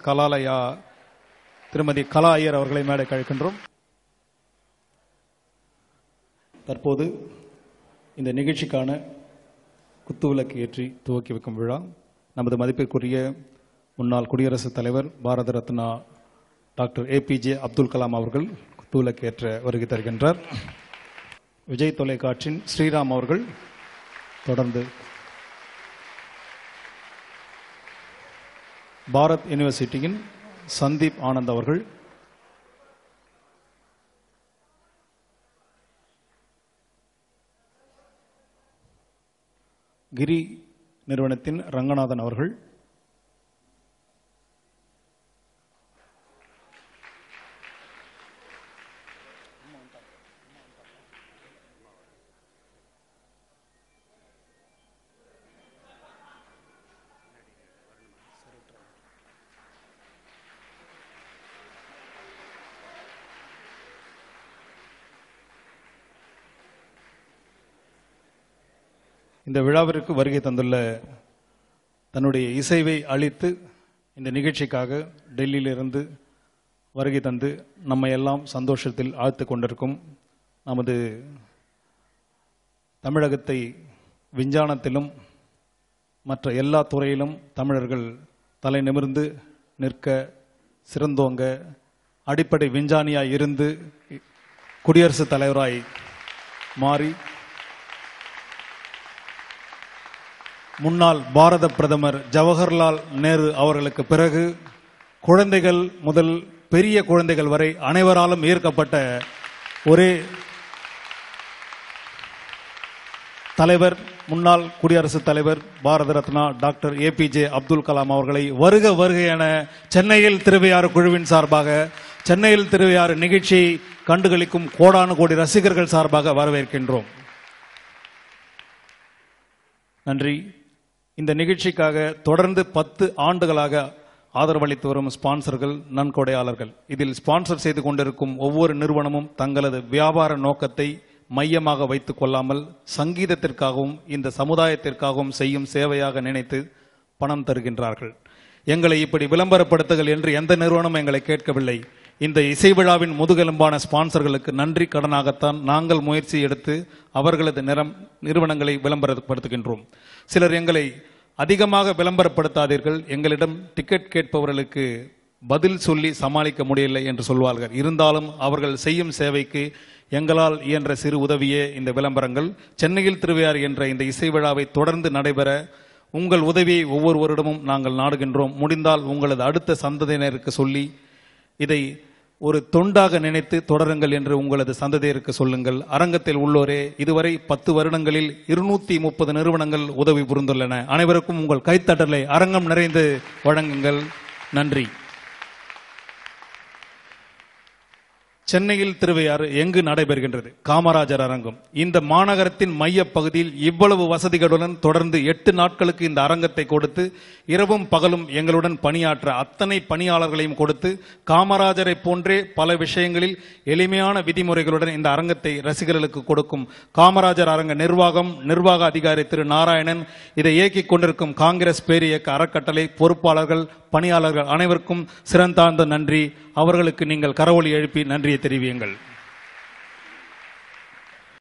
கலாலயா திருமதி கலா ஐயர் அவர்களை மேடை அழைக்கின்றோம். தற்போது இந்த நிகழ்ச்சிக்கான குத்துவிளக்கு ஏற்றி துவக்கி வைக்கும் விழா நமது மதிப்பிற்குரிய முன்னாள் குடியரசுத் தலைவர் பாரத ரத்னா டாக்டர் APJ அப்துல் கலாம் அவர்கள் குத்துவிளக்கு ஏற்ற வருகை தருகின்றார். விஜய் தொலைக்காட்சியின் ஸ்ரீராம் அவர்கள் தொடர்ந்து பாரத் யூனிவர்சிட்டியின் சந்தீப் ஆனந்த் அவர்கள், கிரி நிறுவனத்தின் ரங்கநாதன் அவர்கள், இந்த விழாவிற்கு வருகை தந்துள்ள தன்னுடைய இசைவை அளித்து இந்த நிகழ்ச்சிக்காக டெல்லியிலிருந்து வருகை தந்து நம்மை எல்லாம் சந்தோஷத்தில் ஆழ்த்து கொண்டிருக்கும் நமது தமிழகத்தை விஞ்ஞானத்திலும் மற்ற எல்லா துறையிலும் தமிழர்கள் தலை நிமிர்ந்து நிற்க சிறந்தோங்க அடிப்படை விஞ்ஞானியாய் இருந்து குடியரசுத் தலைவராய் மாறி முன்னாள் பாரத பிரதமர் ஜவஹர்லால் நேரு அவர்களுக்கு பிறகு குழந்தைகள் முதல் பெரிய குழந்தைகள் வரை அனைவராலும் ஈர்க்கப்பட்ட ஒரே தலைவர் முன்னாள் குடியரசுத் தலைவர் பாரத ரத்னா டாக்டர் APJ அப்துல் கலாம் அவர்களை வருக வருக என சென்னையில் திருவையாறு குழுவின் சார்பாக, சென்னையில் திருவையாறு நிகழ்ச்சியை கண்டுகளிக்கும் கோடானு கோடி ரசிகர்கள் சார்பாக வரவேற்கின்றோம். நன்றி. இந்த நிகழ்ச்சிக்காக தொடர்ந்து 10 ஆண்டுகளாக ஆதரவளித்து வரும் ஸ்பான்சர்கள், நன்கொடையாளர்கள், இதில் ஸ்பான்சர் செய்து கொண்டிருக்கும் ஒவ்வொரு நிறுவனமும் தங்களது வியாபார நோக்கத்தை மையமாக வைத்துக் கொள்ளாமல் சங்கீதத்திற்காகவும் இந்த சமுதாயத்திற்காகவும் செய்யும் சேவையாக நினைத்து பணம் தருகின்றார்கள். எங்களை இப்படி விளம்பரப்படுத்துங்கள் என்று எந்த நிறுவனமும் எங்களை கேட்கவில்லை. இந்த இசை விழாவின் முதுகெலும்பான ஸ்பான்சர்களுக்கு நன்றி கடனாகத்தான் நாங்கள் முயற்சி எடுத்து அவர்களது நிறுவனங்களை விளம்பரப்படுத்துகின்றோம். சிலர் எங்களை அதிகமாக விளம்பரப்படுத்தாதீர்கள், எங்களிடம் டிக்கெட் கேட்பவர்களுக்கு பதில் சொல்லி சமாளிக்க முடியவில்லை என்று சொல்வார்கள். இருந்தாலும் அவர்கள் செய்யும் சேவைக்கு எங்களால் இயன்ற சிறு உதவியே இந்த விளம்பரங்கள். சென்னையில் திருவையாறு என்ற இந்த இசை விழாவை தொடர்ந்து நடைபெற உங்கள் உதவியை ஒவ்வொரு வருடமும் நாங்கள் நாடுகின்றோம். முடிந்தால் உங்களது அடுத்த சந்ததியினருக்கு சொல்லி இதை ஒரு தொண்டாக நினைத்து தொடருங்கள் என்று உங்களது சந்ததியருக்கு சொல்லுங்கள். அரங்கத்தில் உள்ளோரே, இதுவரை 10 வருடங்களில் 230 நிறுவனங்கள் உதவி புரிந்துள்ளன. அனைவருக்கும் உங்கள் கைத்தட்டலை அரங்கம் நிறைந்து வழங்குங்கள். நன்றி. சென்னையில் திருவையாறு எங்கு நடைபெறுகின்றது? காமராஜர் அரங்கம். இந்த மாநகரத்தின் மைய பகுதியில் இவ்வளவு வசதிகளுடன் தொடர்ந்து 8 நாட்களுக்கு இந்த அரங்கத்தை கொடுத்து இரவும் பகலும் எங்களுடன் பணியாற்ற அத்தனை பணியாளர்களையும் கொடுத்து காமராஜரை போன்றே பல விஷயங்களில் எளிமையான விதிமுறைகளுடன் இந்த அரங்கத்தை ரசிகர்களுக்கு கொடுக்கும் காமராஜர் அரங்க நிர்வாக அதிகாரி திரு நாராயணன், இதை இயக்கிக் கொண்டிருக்கும் காங்கிரஸ் பேரியக்க அறக்கட்டளை பொறுப்பாளர்கள், பணியாளர்கள் அனைவருக்கும் சிறந்தாழ்ந்த நன்றி. அவர்களுக்கு நீங்கள் கரவொலி எழுப்பி நன்றியை தெரிவியுங்கள்.